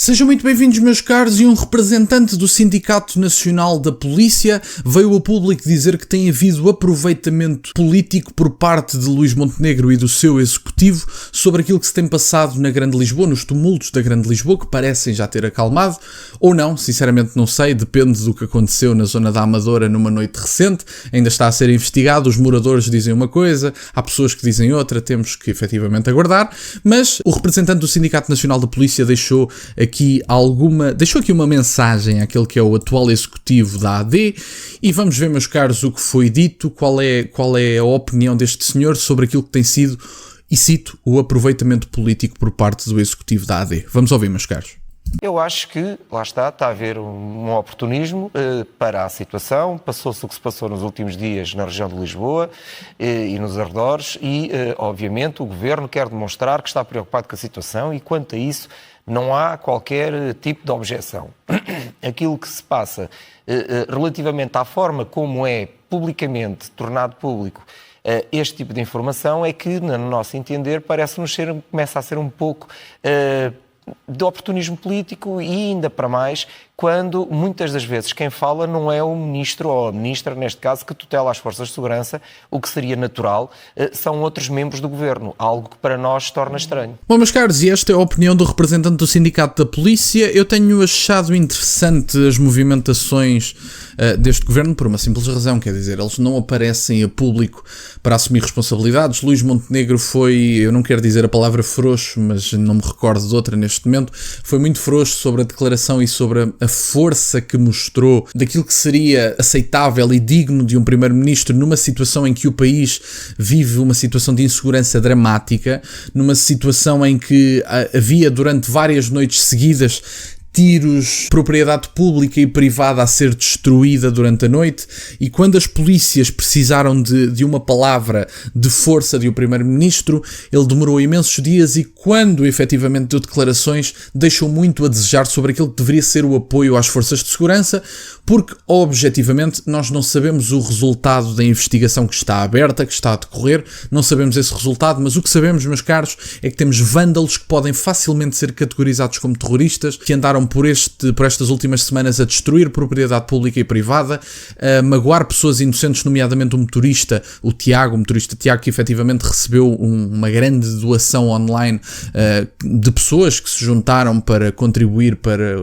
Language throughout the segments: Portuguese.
Sejam muito bem-vindos, meus caros, e um representante do Sindicato Nacional da Polícia veio ao público dizer que tem havido aproveitamento político por parte de Luís Montenegro e do seu executivo sobre aquilo que se tem passado na Grande Lisboa, nos tumultos da Grande Lisboa, que parecem já ter acalmado, ou não, sinceramente não sei, depende do que aconteceu na zona da Amadora numa noite recente, ainda está a ser investigado, os moradores dizem uma coisa, há pessoas que dizem outra, temos que efetivamente aguardar, mas o representante do Sindicato Nacional da Polícia deixou aqui uma mensagem àquele que é o atual executivo da AD e vamos ver, meus caros, o que foi dito, qual é a opinião deste senhor sobre aquilo que tem sido, e cito, o aproveitamento político por parte do executivo da AD. Vamos ouvir, meus caros. Eu acho que, lá está a haver um oportunismo para a situação. Passou-se o que se passou nos últimos dias na região de Lisboa e nos arredores e, obviamente, o Governo quer demonstrar que está preocupado com a situação e, quanto a isso, não há qualquer tipo de objeção. Aquilo que se passa relativamente à forma como é publicamente tornado público este tipo de informação é que, no nosso entender, começa a ser um pouco de oportunismo político e ainda para mais quando muitas das vezes quem fala não é o ministro ou a ministra, neste caso, que tutela as forças de segurança, o que seria natural, são outros membros do governo, algo que para nós se torna estranho. Bom, meus caros, e esta é a opinião do representante do Sindicato da Polícia. Eu tenho achado interessante as movimentações deste governo por uma simples razão, quer dizer, eles não aparecem a público para assumir responsabilidades. Luís Montenegro foi, eu não quero dizer a palavra frouxo, mas não me recordo de outra neste momento, foi muito frouxo sobre a declaração e sobre a força que mostrou daquilo que seria aceitável e digno de um primeiro-ministro numa situação em que o país vive uma situação de insegurança dramática, numa situação em que havia durante várias noites seguidas tiros, propriedade pública e privada a ser destruída durante a noite, e quando as polícias precisaram de uma palavra de força de um primeiro-ministro, ele demorou imensos dias e quando efetivamente deu declarações deixou muito a desejar sobre aquilo que deveria ser o apoio às forças de segurança, porque objetivamente nós não sabemos o resultado da investigação que está aberta, que está a decorrer, não sabemos esse resultado, mas o que sabemos, meus caros, é que temos vândalos que podem facilmente ser categorizados como terroristas, que andaram por estas últimas semanas a destruir propriedade pública e privada, a magoar pessoas inocentes, nomeadamente o motorista Tiago, que efetivamente recebeu uma grande doação online de pessoas que se juntaram para contribuir para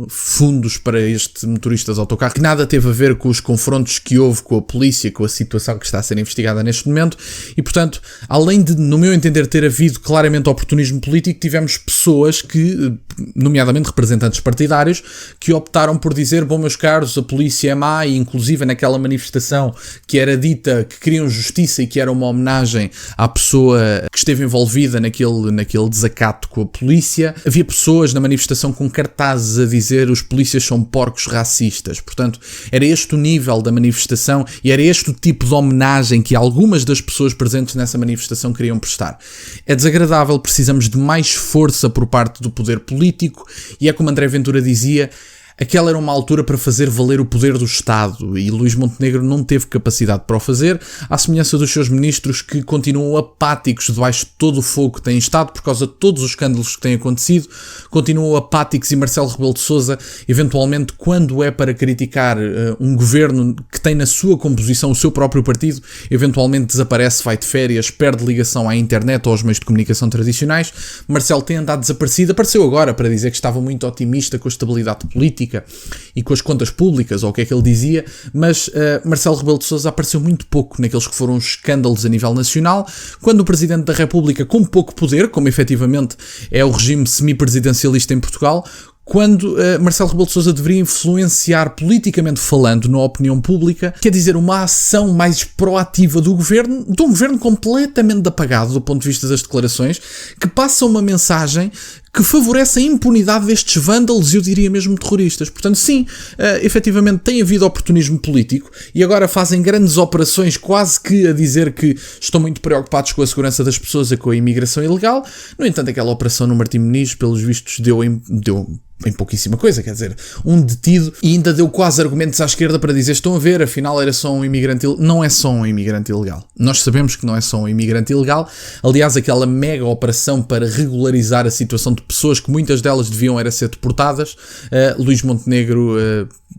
fundos para este motorista de autocarro, que nada teve a ver com os confrontos que houve com a polícia, com a situação que está a ser investigada neste momento, e portanto, além de, no meu entender, ter havido claramente oportunismo político, tivemos pessoas que, nomeadamente representantes partidários, que optaram por dizer, bom, meus caros, a polícia é má, e inclusive naquela manifestação que era dita que queriam justiça e que era uma homenagem à pessoa que esteve envolvida naquele desacato com a polícia, havia pessoas na manifestação com cartazes a dizer os polícias são porcos racistas. Portanto, era este o nível da manifestação e era este o tipo de homenagem que algumas das pessoas presentes nessa manifestação queriam prestar. É desagradável, precisamos de mais força por parte do poder político e é como André Ventura dizia, aquela era uma altura para fazer valer o poder do Estado e Luís Montenegro não teve capacidade para o fazer, à semelhança dos seus ministros que continuam apáticos debaixo de todo o fogo que têm estado por causa de todos os escândalos que têm acontecido, continuam apáticos e Marcelo Rebelo de Sousa, eventualmente, quando é para criticar um governo que tem na sua composição o seu próprio partido, eventualmente desaparece, vai de férias, perde ligação à internet ou aos meios de comunicação tradicionais. Marcelo tem andado desaparecido, apareceu agora para dizer que estava muito otimista com a estabilidade política e com as contas públicas, ou o que é que ele dizia, mas Marcelo Rebelo de Sousa apareceu muito pouco naqueles que foram os escândalos a nível nacional, quando o Presidente da República, com pouco poder, como efetivamente é o regime semipresidencialista em Portugal, quando Marcelo Rebelo de Sousa deveria influenciar politicamente falando na opinião pública, quer dizer, uma ação mais proativa de um governo completamente apagado do ponto de vista das declarações, que passa uma mensagem que favorece a impunidade destes vândalos, eu diria mesmo terroristas. Portanto, sim, efetivamente tem havido oportunismo político e agora fazem grandes operações quase que a dizer que estão muito preocupados com a segurança das pessoas e com a imigração ilegal. No entanto, aquela operação no Martim Moniz, pelos vistos, deu em pouquíssima coisa, quer dizer, um detido, e ainda deu quase argumentos à esquerda para dizer, estão a ver, afinal era só um imigrante ilegal. Não é só um imigrante ilegal. Nós sabemos que não é só um imigrante ilegal. Aliás, aquela mega operação para regularizar a situação de portanto pessoas que muitas delas deviam era ser deportadas, Luís Montenegro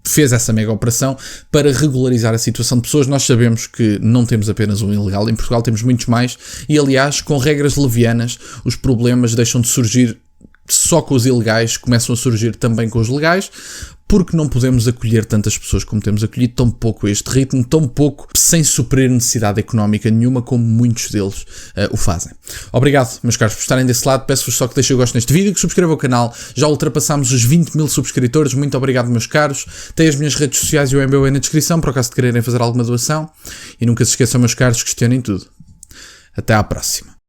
fez essa mega operação para regularizar a situação de pessoas. Nós sabemos que não temos apenas um ilegal, em Portugal temos muitos mais, e aliás, com regras levianas, os problemas deixam de surgir só com os ilegais, começam a surgir também com os legais, porque não podemos acolher tantas pessoas como temos acolhido, tão pouco a este ritmo, tão pouco sem suprir necessidade económica nenhuma, como muitos deles o fazem. Obrigado, meus caros, por estarem desse lado. Peço-vos só que deixem o gosto neste vídeo, que subscrevam o canal. Já ultrapassámos os 20 mil subscritores. Muito obrigado, meus caros. Tem as minhas redes sociais e o MBA na descrição, por acaso de quererem fazer alguma doação. E nunca se esqueçam, meus caros, questionem tudo. Até à próxima.